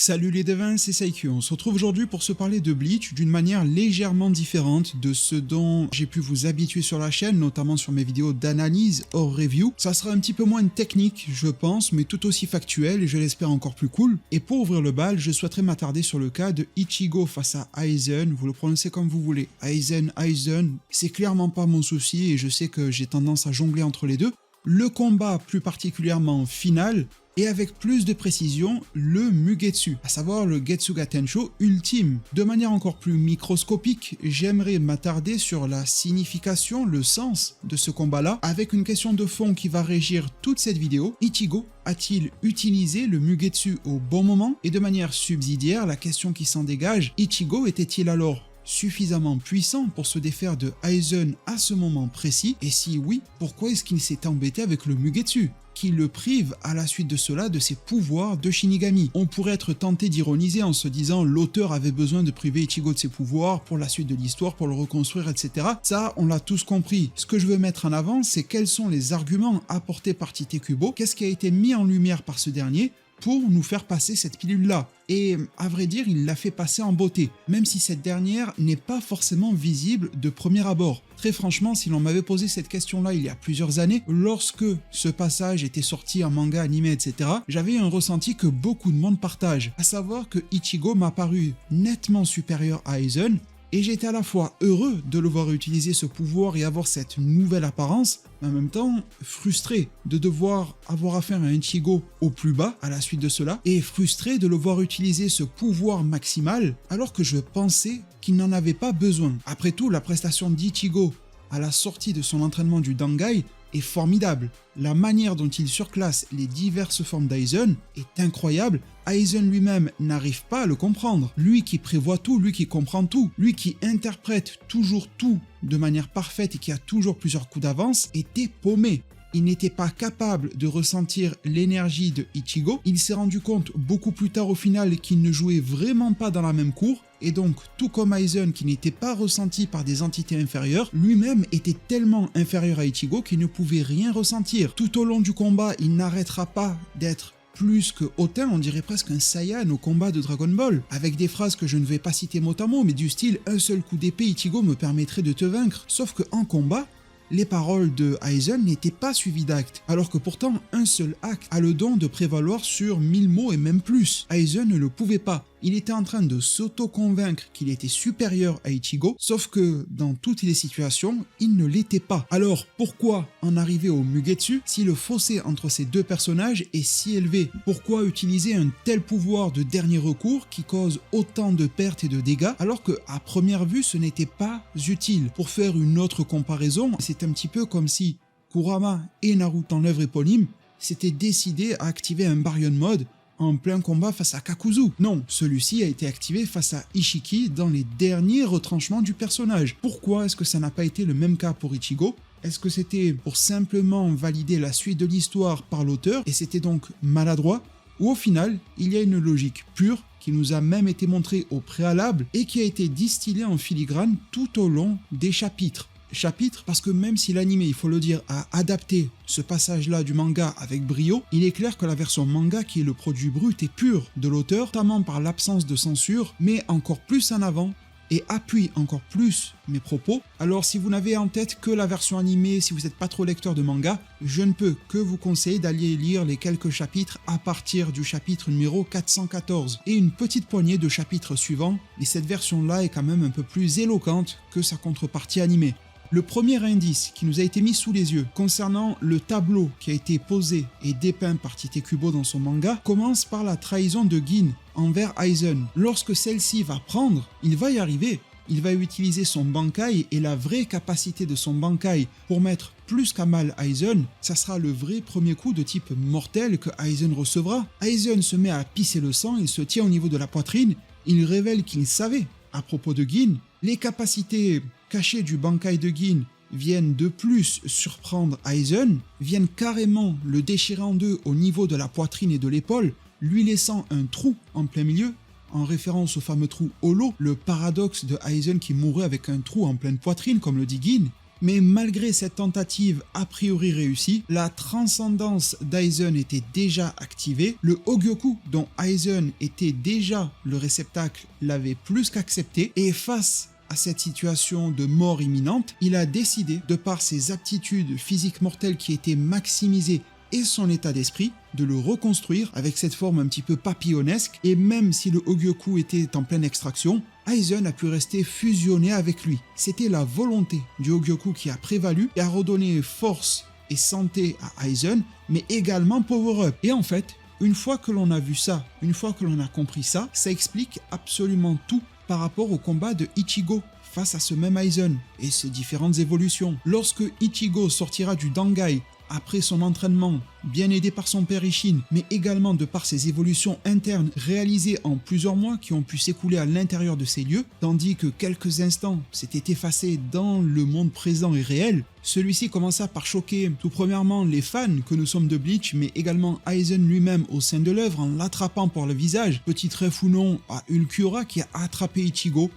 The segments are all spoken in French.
Salut les devins, c'est Saikyu. On se retrouve aujourd'hui pour se parler de Bleach d'une manière légèrement différente de ce dont j'ai pu vous habituer sur la chaîne, notamment sur mes vidéos d'analyse hors review. Ça sera un petit peu moins technique, je pense, mais tout aussi factuel et je l'espère encore plus cool. Et pour ouvrir le bal, je souhaiterais m'attarder sur le cas de Ichigo face à Aizen, vous le prononcez comme vous voulez. Aizen, c'est clairement pas mon souci et je sais que j'ai tendance à jongler entre les deux. Le combat plus particulièrement final, et avec plus de précision, le Mugetsu, à savoir le Getsuga Tensho ultime. De manière encore plus microscopique, j'aimerais m'attarder sur la signification, le sens de ce combat-là, avec une question de fond qui va régir toute cette vidéo. Ichigo a-t-il utilisé le Mugetsu au bon moment? Et de manière subsidiaire, la question qui s'en dégage, Ichigo était-il alors suffisamment puissant pour se défaire de Aizen à ce moment précis? Et si oui, pourquoi est-ce qu'il s'est embêté avec le Mugetsu, qui le prive à la suite de cela de ses pouvoirs de Shinigami? On pourrait être tenté d'ironiser en se disant l'auteur avait besoin de priver Ichigo de ses pouvoirs pour la suite de l'histoire, pour le reconstruire, etc. Ça, on l'a tous compris. Ce que je veux mettre en avant, c'est quels sont les arguments apportés par Tite Kubo, qu'est-ce qui a été mis en lumière par ce dernier pour nous faire passer cette pilule-là. Et à vrai dire, il l'a fait passer en beauté, même si cette dernière n'est pas forcément visible de premier abord. Très franchement, si l'on m'avait posé cette question-là il y a plusieurs années, lorsque ce passage était sorti en manga, animé, etc., j'avais un ressenti que beaucoup de monde partage, à savoir que Ichigo m'a paru nettement supérieur à Aizen, et j'étais à la fois heureux de le voir utiliser ce pouvoir et avoir cette nouvelle apparence, mais en même temps frustré de devoir avoir affaire à un Ichigo au plus bas à la suite de cela, et frustré de le voir utiliser ce pouvoir maximal alors que je pensais qu'il n'en avait pas besoin. Après tout, la prestation d'Ichigo à la sortie de son entraînement du Dangai est formidable. La manière dont il surclasse les diverses formes d'Aizen est incroyable. Aizen lui-même n'arrive pas à le comprendre. Lui qui prévoit tout, lui qui comprend tout, lui qui interprète toujours tout de manière parfaite et qui a toujours plusieurs coups d'avance, était paumé. Il n'était pas capable de ressentir l'énergie de Ichigo. Il s'est rendu compte beaucoup plus tard au final qu'il ne jouait vraiment pas dans la même cour. Et donc, tout comme Aizen qui n'était pas ressenti par des entités inférieures, lui-même était tellement inférieur à Ichigo qu'il ne pouvait rien ressentir. Tout au long du combat, il n'arrêtera pas d'être plus que hautain, on dirait presque un Saiyan au combat de Dragon Ball, avec des phrases que je ne vais pas citer mot à mot, mais du style « un seul coup d'épée Ichigo me permettrait de te vaincre ». Sauf qu'en combat, les paroles de Aizen n'étaient pas suivies d'actes, alors que pourtant un seul acte a le don de prévaloir sur 1000 mots et même plus. Aizen ne le pouvait pas. Il était en train de s'auto-convaincre qu'il était supérieur à Ichigo, sauf que dans toutes les situations, il ne l'était pas. Alors pourquoi en arriver au Mugetsu si le fossé entre ces deux personnages est si élevé? Pourquoi utiliser un tel pouvoir de dernier recours qui cause autant de pertes et de dégâts alors que à première vue ce n'était pas utile? Pour faire une autre comparaison, c'est un petit peu comme si Kurama et Naruto en œuvre éponyme s'étaient décidés à activer un Baryon Mode en plein combat face à Kakuzu. Non, celui-ci a été activé face à Ishiki dans les derniers retranchements du personnage. Pourquoi est-ce que ça n'a pas été le même cas pour Ichigo? Est-ce que c'était pour simplement valider la suite de l'histoire par l'auteur et c'était donc maladroit? Ou au final, il y a une logique pure qui nous a même été montrée au préalable et qui a été distillée en filigrane tout au long des chapitres? Parce que même si l'anime, il faut le dire, a adapté ce passage-là du manga avec brio, il est clair que la version manga qui est le produit brut et pur de l'auteur, notamment par l'absence de censure, met encore plus en avant et appuie encore plus mes propos. Alors si vous n'avez en tête que la version animée, si vous n'êtes pas trop lecteur de manga, je ne peux que vous conseiller d'aller lire les quelques chapitres à partir du chapitre numéro 414 et une petite poignée de chapitres suivants, et cette version-là est quand même un peu plus éloquente que sa contrepartie animée. Le premier indice qui nous a été mis sous les yeux concernant le tableau qui a été posé et dépeint par Tite Kubo dans son manga commence par la trahison de Gin envers Aizen. Lorsque celle-ci va prendre, il va y arriver. Il va utiliser son Bankai et la vraie capacité de son Bankai pour mettre plus qu'à mal Aizen. Ça sera le vrai premier coup de type mortel que Aizen recevra. Aizen se met à pisser le sang, il se tient au niveau de la poitrine, il révèle qu'il savait à propos de Gin. Les capacités cachées du Bankai de Gin viennent de plus surprendre Aizen, viennent carrément le déchirer en deux au niveau de la poitrine et de l'épaule, lui laissant un trou en plein milieu, en référence au fameux trou holo, le paradoxe de Aizen qui mourrait avec un trou en pleine poitrine comme le dit Gin. Mais malgré cette tentative a priori réussie, la transcendance d'Aizen était déjà activée, le Hogyoku dont Aizen était déjà le réceptacle l'avait plus qu'accepté, et face à cette situation de mort imminente, il a décidé, de par ses aptitudes physiques mortelles qui étaient maximisées et son état d'esprit, de le reconstruire avec cette forme un petit peu papillonnesque, et même si le Hogyoku était en pleine extraction, Aizen a pu rester fusionné avec lui. C'était la volonté du Hogyoku qui a prévalu et a redonné force et santé à Aizen, mais également power-up. Et en fait, une fois que l'on a vu ça, une fois que l'on a compris ça, ça explique absolument tout par rapport au combat de Ichigo face à ce même Aizen et ses différentes évolutions. Lorsque Ichigo sortira du Dangai après son entraînement, bien aidé par son père Isshin, mais également de par ses évolutions internes réalisées en plusieurs mois qui ont pu s'écouler à l'intérieur de ces lieux, tandis que quelques instants s'étaient effacés dans le monde présent et réel, celui-ci commença par choquer tout premièrement les fans que nous sommes de Bleach, mais également Aizen lui-même au sein de l'œuvre en l'attrapant par le visage, petit ref ou non à Ulquiorra qui a attrapé Ichigo.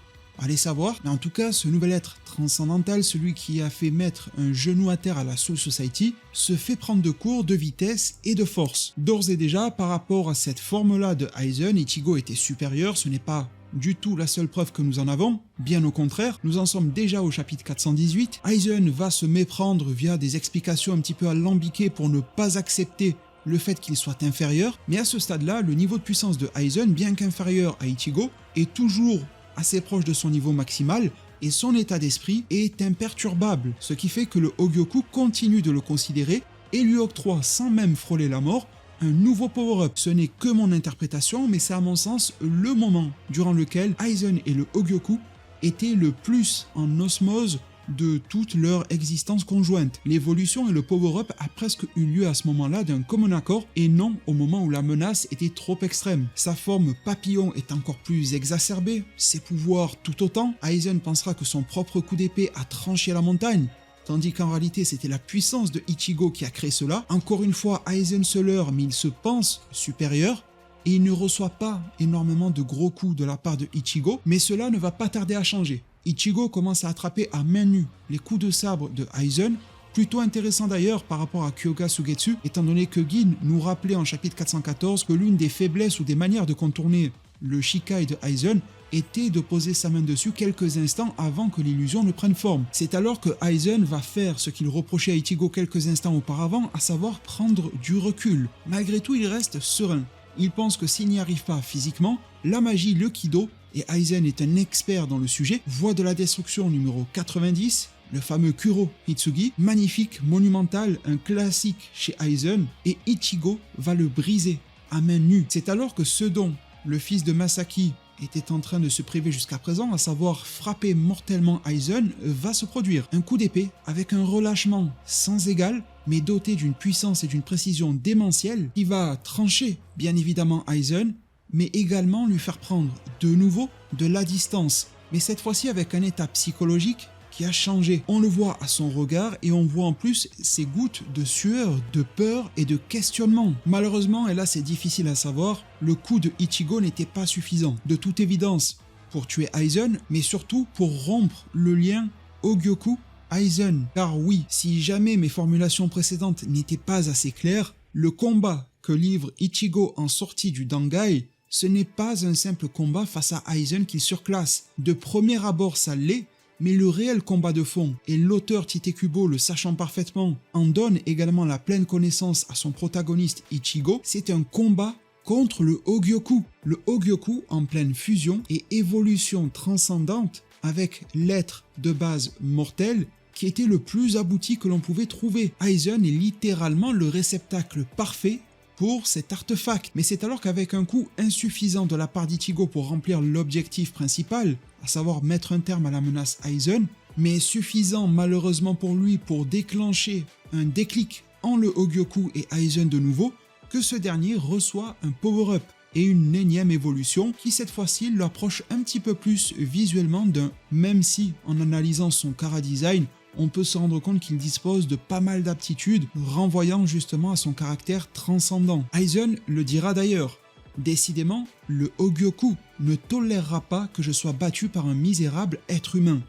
Allez savoir, mais en tout cas, ce nouvel être transcendantal, celui qui a fait mettre un genou à terre à la Soul Society, se fait prendre de court de vitesse et de force. D'ores et déjà, par rapport à cette forme-là de Aizen, Ichigo était supérieur, ce n'est pas du tout la seule preuve que nous en avons, bien au contraire, nous en sommes déjà au chapitre 418, Aizen va se méprendre via des explications un petit peu alambiquées pour ne pas accepter le fait qu'il soit inférieur, mais à ce stade-là, le niveau de puissance de Aizen, bien qu'inférieur à Ichigo, est toujours assez proche de son niveau maximal et son état d'esprit est imperturbable, ce qui fait que le Hogyoku continue de le considérer et lui octroie, sans même frôler la mort, un nouveau power-up. Ce n'est que mon interprétation, mais c'est à mon sens le moment durant lequel Aizen et le Hogyoku étaient le plus en osmose de toute leur existence conjointe. L'évolution et le power-up a presque eu lieu à ce moment-là d'un commun accord et non au moment où la menace était trop extrême. Sa forme papillon est encore plus exacerbée, ses pouvoirs tout autant. Aizen pensera que son propre coup d'épée a tranché la montagne, tandis qu'en réalité c'était la puissance de Ichigo qui a créé cela. Encore une fois, Aizen se leurre, mais il se pense supérieur, et il ne reçoit pas énormément de gros coups de la part de Ichigo, mais cela ne va pas tarder à changer. Ichigo commence à attraper à main nue les coups de sabre de Aizen, plutôt intéressant d'ailleurs par rapport à Kyoga Sugetsu, étant donné que Gin nous rappelait en chapitre 414 que l'une des faiblesses ou des manières de contourner le Shikai de Aizen était de poser sa main dessus quelques instants avant que l'illusion ne prenne forme. C'est alors que Aizen va faire ce qu'il reprochait à Ichigo quelques instants auparavant, à savoir prendre du recul. Malgré tout, il reste serein. Il pense que s'il n'y arrive pas physiquement, la magie, le Kido, et Aizen est un expert dans le sujet, voie de la destruction numéro 90, le fameux Kuro Hitsugi, magnifique, monumental, un classique chez Aizen, et Ichigo va le briser à main nue. C'est alors que ce dont le fils de Masaki était en train de se priver jusqu'à présent, à savoir frapper mortellement Aizen, va se produire. Un coup d'épée avec un relâchement sans égal, mais doté d'une puissance et d'une précision démentielle qui va trancher bien évidemment Aizen, mais également lui faire prendre de nouveau de la distance, mais cette fois-ci avec un état psychologique qui a changé. On le voit à son regard et on voit en plus ses gouttes de sueur, de peur et de questionnement. Malheureusement, et là c'est difficile à savoir, le coup de Ichigo n'était pas suffisant, de toute évidence, pour tuer Aizen, mais surtout pour rompre le lien Hogyoku Aizen. Car oui, si jamais mes formulations précédentes n'étaient pas assez claires, le combat que livre Ichigo en sortie du Dangai, ce n'est pas un simple combat face à Aizen qu'il surclasse. De premier abord, ça l'est, mais le réel combat de fond, et l'auteur Tite Kubo le sachant parfaitement, en donne également la pleine connaissance à son protagoniste Ichigo, c'est un combat contre le Hogyoku. Le Hogyoku en pleine fusion et évolution transcendante avec l'être de base mortel qui était le plus abouti que l'on pouvait trouver. Aizen est littéralement le réceptacle parfait pour cet artefact, mais c'est alors qu'avec un coup insuffisant de la part d'Ichigo pour remplir l'objectif principal, à savoir mettre un terme à la menace Aizen, mais suffisant malheureusement pour lui pour déclencher un déclic en le Hogyoku et Aizen de nouveau, que ce dernier reçoit un power-up et une énième évolution qui cette fois-ci l'approche un petit peu plus visuellement d'un, même si en analysant son chara-design, on peut se rendre compte qu'il dispose de pas mal d'aptitudes, renvoyant justement à son caractère transcendant. Aizen le dira d'ailleurs, décidément, le Hogyoku ne tolérera pas que je sois battu par un misérable être humain.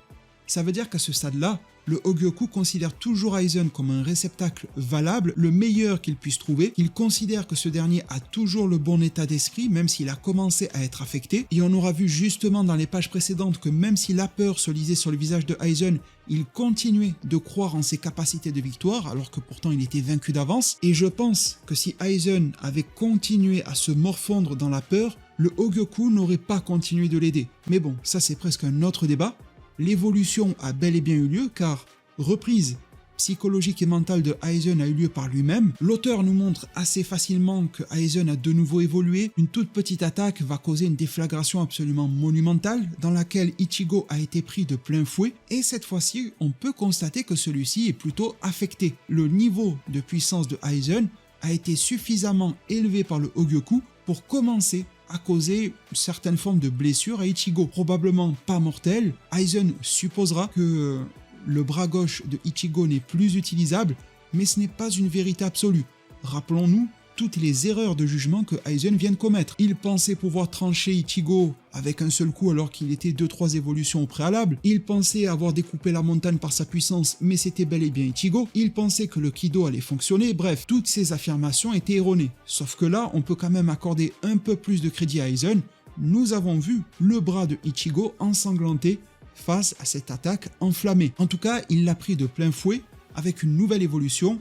Ça veut dire qu'à ce stade-là, Le Hogyoku considère toujours Aizen comme un réceptacle valable, le meilleur qu'il puisse trouver. Il considère que ce dernier a toujours le bon état d'esprit, même s'il a commencé à être affecté. Et on aura vu justement dans les pages précédentes que même si la peur se lisait sur le visage de Aizen, il continuait de croire en ses capacités de victoire, alors que pourtant il était vaincu d'avance. Et je pense que si Aizen avait continué à se morfondre dans la peur, le Hogyoku n'aurait pas continué de l'aider. Mais bon, ça c'est presque un autre débat. L'évolution a bel et bien eu lieu car reprise psychologique et mentale de Aizen a eu lieu par lui-même. L'auteur nous montre assez facilement que Aizen a de nouveau évolué. Une toute petite attaque va causer une déflagration absolument monumentale dans laquelle Ichigo a été pris de plein fouet et cette fois-ci on peut constater que celui-ci est plutôt affecté. Le niveau de puissance de Aizen a été suffisamment élevé par le Hogyoku pour commencer à causer certaines formes de blessures à Ichigo. Probablement pas mortelles. Aizen supposera que le bras gauche de Ichigo n'est plus utilisable, mais ce n'est pas une vérité absolue. Rappelons-nous toutes les erreurs de jugement que Aizen vient de commettre. Il pensait pouvoir trancher Ichigo avec un seul coup alors qu'il était 2-3 évolutions au préalable. Il pensait avoir découpé la montagne par sa puissance, mais c'était bel et bien Ichigo. Il pensait que le Kido allait fonctionner. Bref, toutes ces affirmations étaient erronées. Sauf que là, on peut quand même accorder un peu plus de crédit à Aizen. Nous avons vu le bras de Ichigo ensanglanté face à cette attaque enflammée. En tout cas, il l'a pris de plein fouet avec une nouvelle évolution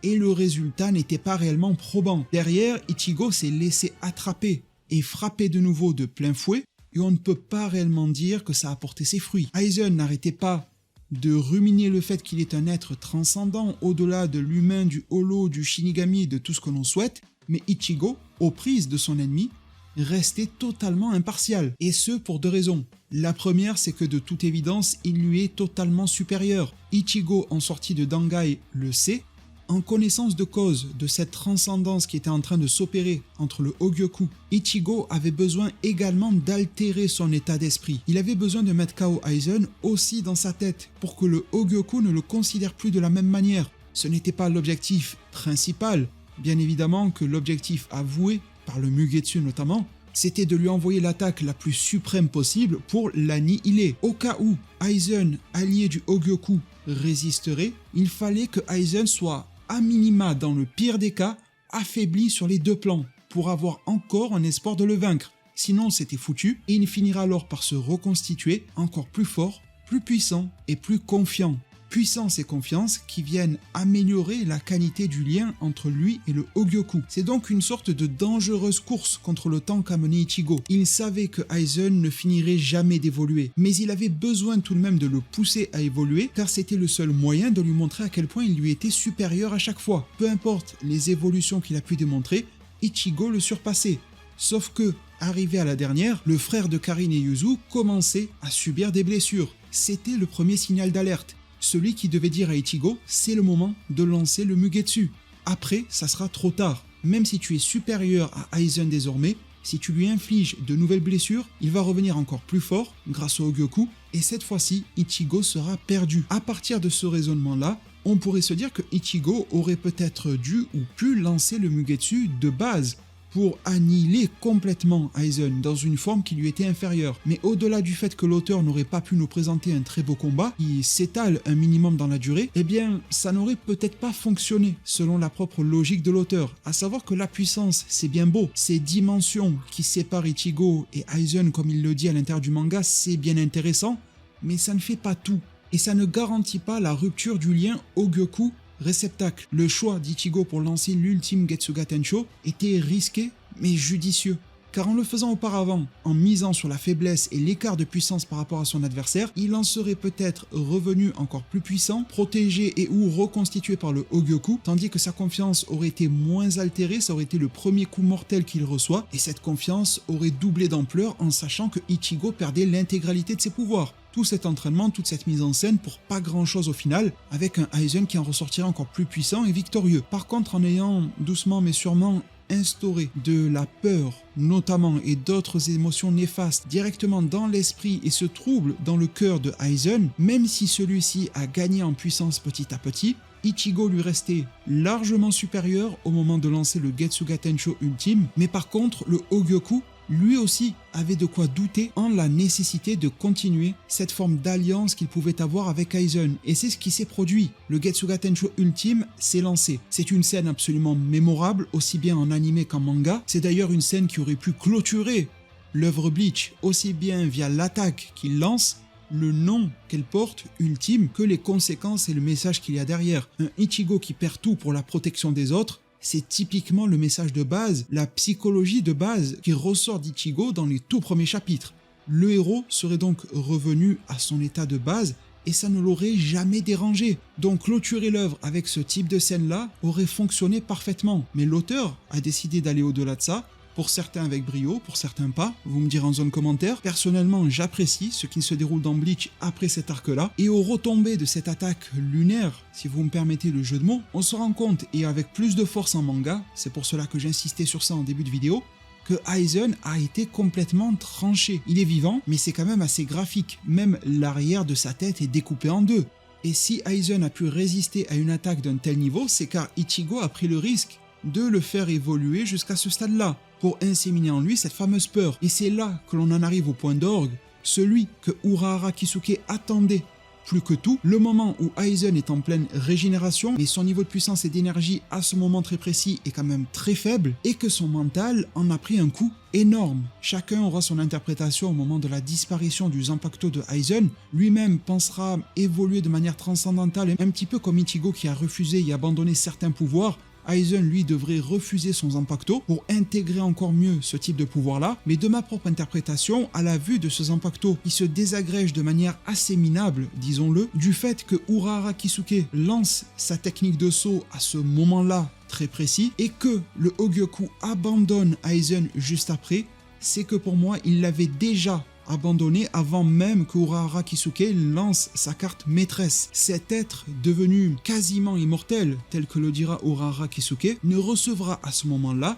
et le résultat n'était pas réellement probant. Derrière, Ichigo s'est laissé attraper et frapper de nouveau de plein fouet et on ne peut pas réellement dire que ça a porté ses fruits. Aizen n'arrêtait pas de ruminer le fait qu'il est un être transcendant au-delà de l'humain, du holo, du shinigami et de tout ce que l'on souhaite, mais Ichigo, aux prises de son ennemi, restait totalement impartial. Et ce pour deux raisons. La première, c'est que de toute évidence, il lui est totalement supérieur. Ichigo, en sortie de Dangai, le sait. En connaissance de cause de cette transcendance qui était en train de s'opérer entre le Hogyoku, Ichigo avait besoin également d'altérer son état d'esprit. Il avait besoin de mettre KO Aizen aussi dans sa tête pour que le Hogyoku ne le considère plus de la même manière. Ce n'était pas l'objectif principal. Bien évidemment que l'objectif avoué, par le Mugetsu notamment, c'était de lui envoyer l'attaque la plus suprême possible pour l'annihiler. Au cas où Aizen, allié du Hogyoku, résisterait, il fallait que Aizen soit à minima, dans le pire des cas, affaibli sur les deux plans, pour avoir encore un espoir de le vaincre. Sinon c'était foutu, et il finira alors par se reconstituer encore plus fort, plus puissant et plus confiant. Puissance et confiance qui viennent améliorer la qualité du lien entre lui et le Hogyoku. C'est donc une sorte de dangereuse course contre le temps qu'a mené Ichigo. Il savait que Aizen ne finirait jamais d'évoluer, mais il avait besoin tout de même de le pousser à évoluer car c'était le seul moyen de lui montrer à quel point il lui était supérieur à chaque fois. Peu importe les évolutions qu'il a pu démontrer, Ichigo le surpassait. Sauf que, arrivé à la dernière, le frère de Karin et Yuzu commençait à subir des blessures. C'était le premier signal d'alerte. Celui qui devait dire à Ichigo, c'est le moment de lancer le Mugetsu. Après, ça sera trop tard. Même si tu es supérieur à Aizen désormais, si tu lui infliges de nouvelles blessures, il va revenir encore plus fort grâce au Hogyoku, et cette fois-ci, Ichigo sera perdu. À partir de ce raisonnement-là, on pourrait se dire que Ichigo aurait peut-être dû ou pu lancer le Mugetsu de base, pour annihiler complètement Aizen dans une forme qui lui était inférieure. Mais au-delà du fait que l'auteur n'aurait pas pu nous présenter un très beau combat, qui s'étale un minimum dans la durée, eh bien ça n'aurait peut-être pas fonctionné selon la propre logique de l'auteur. À savoir que la puissance, c'est bien beau. Ces dimensions qui séparent Ichigo et Aizen, comme il le dit à l'intérieur du manga, c'est bien intéressant, mais ça ne fait pas tout. Et ça ne garantit pas la rupture du lien Hogyoku réceptacle. Le choix d'Ichigo pour lancer l'ultime Getsuga Tensho était risqué mais judicieux. Car en le faisant auparavant, en misant sur la faiblesse et l'écart de puissance par rapport à son adversaire, il en serait peut-être revenu encore plus puissant, protégé et ou reconstitué par le Hogyoku, tandis que sa confiance aurait été moins altérée, ça aurait été le premier coup mortel qu'il reçoit, et cette confiance aurait doublé d'ampleur en sachant que Ichigo perdait l'intégralité de ses pouvoirs. Tout cet entraînement, toute cette mise en scène pour pas grand chose au final, avec un Aizen qui en ressortirait encore plus puissant et victorieux. Par contre, en ayant doucement mais sûrement instauré de la peur notamment et d'autres émotions néfastes directement dans l'esprit et ce trouble dans le cœur de Aizen, même si celui-ci a gagné en puissance petit à petit, Ichigo lui restait largement supérieur au moment de lancer le Getsuga Tensho ultime, mais par contre le Hogyoku lui aussi avait de quoi douter en la nécessité de continuer cette forme d'alliance qu'il pouvait avoir avec Aizen. Et c'est ce qui s'est produit. Le Getsuga Tensho Ultime s'est lancé. C'est une scène absolument mémorable, aussi bien en animé qu'en manga. C'est d'ailleurs une scène qui aurait pu clôturer l'œuvre Bleach, aussi bien via l'attaque qu'il lance, le nom qu'elle porte, Ultime, que les conséquences et le message qu'il y a derrière. Un Ichigo qui perd tout pour la protection des autres, c'est typiquement le message de base, la psychologie de base qui ressort d'Ichigo dans les tout premiers chapitres. Le héros serait donc revenu à son état de base et ça ne l'aurait jamais dérangé. Donc clôturer l'œuvre avec ce type de scène-là aurait fonctionné parfaitement. Mais l'auteur a décidé d'aller au-delà de ça, pour certains avec brio, pour certains pas, vous me direz en zone commentaire. Personnellement, j'apprécie ce qui se déroule dans Bleach après cet arc-là, et aux retombées de cette attaque lunaire, si vous me permettez le jeu de mots, on se rend compte, et avec plus de force en manga, c'est pour cela que j'insistais sur ça en début de vidéo, que Aizen a été complètement tranché. Il est vivant, mais c'est quand même assez graphique, même l'arrière de sa tête est découpé en deux. Et si Aizen a pu résister à une attaque d'un tel niveau, c'est car Ichigo a pris le risque de le faire évoluer jusqu'à ce stade-là, pour inséminer en lui cette fameuse peur. Et c'est là que l'on en arrive au point d'orgue, celui que Urahara Kisuke attendait plus que tout, le moment où Aizen est en pleine régénération, mais son niveau de puissance et d'énergie à ce moment très précis est quand même très faible, et que son mental en a pris un coup énorme. Chacun aura son interprétation au moment de la disparition du Zanpakuto de Aizen, lui-même pensera évoluer de manière transcendantale, un petit peu comme Ichigo qui a refusé et abandonné certains pouvoirs. Aizen, lui, devrait refuser son Zanpakuto pour intégrer encore mieux ce type de pouvoir-là, mais de ma propre interprétation, à la vue de ce Zanpakuto qui se désagrège de manière assez minable, disons-le, du fait que Urahara Kisuke lance sa technique de saut à ce moment-là très précis, et que le Hogyoku abandonne Aizen juste après, c'est que pour moi, il l'avait déjà abandonné avant même que Urahara Kisuke lance sa carte maîtresse. Cet être devenu quasiment immortel, tel que le dira Urahara Kisuke, ne recevra à ce moment-là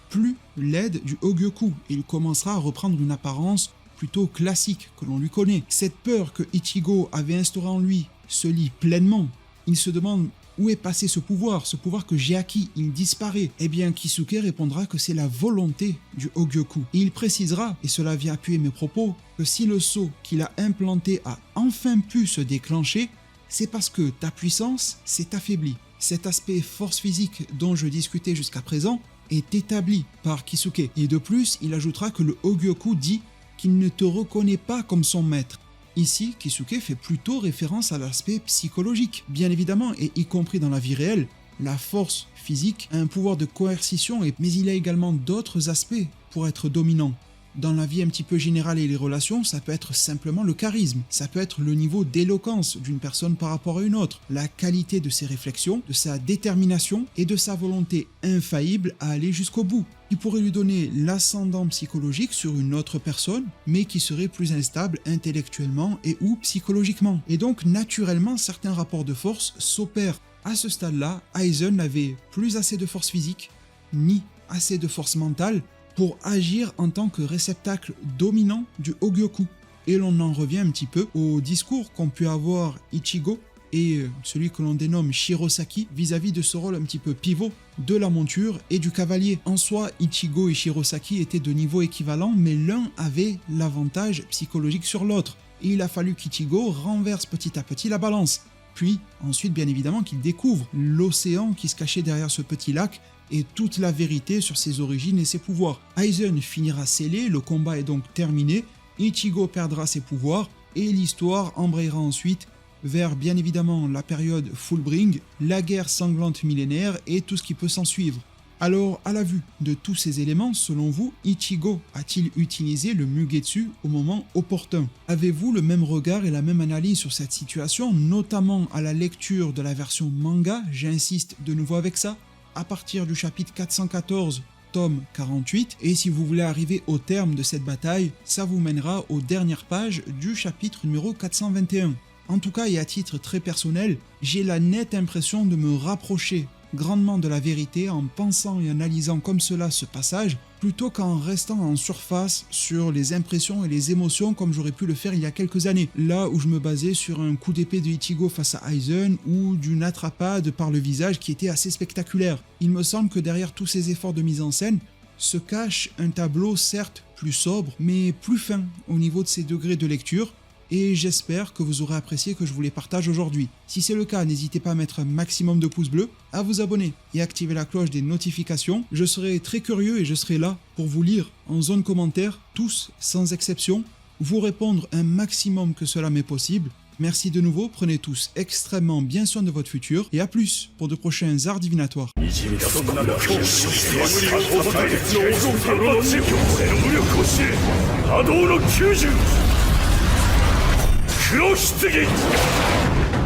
plus l'aide du Hogyoku et il commencera à reprendre une apparence plutôt classique que l'on lui connaît. Cette peur que Ichigo avait instaurée en lui se lie pleinement. Il se demande où est passé ce pouvoir que j'ai acquis, il disparaît. Eh bien, Kisuke répondra que c'est la volonté du Hogyoku. Et il précisera, et cela vient appuyer mes propos, que si le saut qu'il a implanté a enfin pu se déclencher, c'est parce que ta puissance s'est affaiblie. Cet aspect force physique dont je discutais jusqu'à présent est établi par Kisuke. Et de plus, il ajoutera que le Hogyoku dit qu'il ne te reconnaît pas comme son maître. Ici, Kisuke fait plutôt référence à l'aspect psychologique. Bien évidemment, et y compris dans la vie réelle, la force physique a un pouvoir de coercition, mais il y a également d'autres aspects pour être dominant. Dans la vie un petit peu générale et les relations, ça peut être simplement le charisme, ça peut être le niveau d'éloquence d'une personne par rapport à une autre, la qualité de ses réflexions, de sa détermination et de sa volonté infaillible à aller jusqu'au bout, qui pourrait lui donner l'ascendant psychologique sur une autre personne, mais qui serait plus instable intellectuellement et ou psychologiquement. Et donc naturellement, certains rapports de force s'opèrent. À ce stade-là, Aizen n'avait plus assez de force physique, ni assez de force mentale, pour agir en tant que réceptacle dominant du Hogyoku. Et l'on en revient un petit peu au discours qu'ont pu avoir Ichigo et celui que l'on dénomme Shirosaki vis-à-vis de ce rôle un petit peu pivot de la monture et du cavalier. En soi, Ichigo et Shirosaki étaient de niveau équivalent, mais l'un avait l'avantage psychologique sur l'autre. Et il a fallu qu'Ichigo renverse petit à petit la balance. Puis, ensuite, bien évidemment, qu'il découvre l'océan qui se cachait derrière ce petit lac et toute la vérité sur ses origines et ses pouvoirs. Aizen finira scellé, le combat est donc terminé, Ichigo perdra ses pouvoirs et l'histoire embrayera ensuite vers bien évidemment la période Fullbring, la guerre sanglante millénaire et tout ce qui peut s'en suivre. Alors, à la vue de tous ces éléments, selon vous, Ichigo a-t-il utilisé le Mugetsu au moment opportun? Avez-vous le même regard et la même analyse sur cette situation, notamment à la lecture de la version manga? J'insiste de nouveau avec ça. À partir du chapitre 414, tome 48, et si vous voulez arriver au terme de cette bataille, ça vous mènera aux dernières pages du chapitre numéro 421. En tout cas, et à titre très personnel, j'ai la nette impression de me rapprocher grandement de la vérité en pensant et analysant comme cela ce passage, plutôt qu'en restant en surface sur les impressions et les émotions comme j'aurais pu le faire il y a quelques années, là où je me basais sur un coup d'épée de Ichigo face à Aizen ou d'une attrapade par le visage qui était assez spectaculaire. Il me semble que derrière tous ces efforts de mise en scène, se cache un tableau certes plus sobre, mais plus fin au niveau de ses degrés de lecture, et j'espère que vous aurez apprécié que je vous les partage aujourd'hui. Si c'est le cas, n'hésitez pas à mettre un maximum de pouces bleus, à vous abonner et activer la cloche des notifications. Je serai très curieux et je serai là pour vous lire en zone commentaire, tous sans exception, vous répondre un maximum que cela m'est possible. Merci de nouveau, prenez tous extrêmement bien soin de votre futur, et à plus pour de prochains arts divinatoires. 波動の90黒棺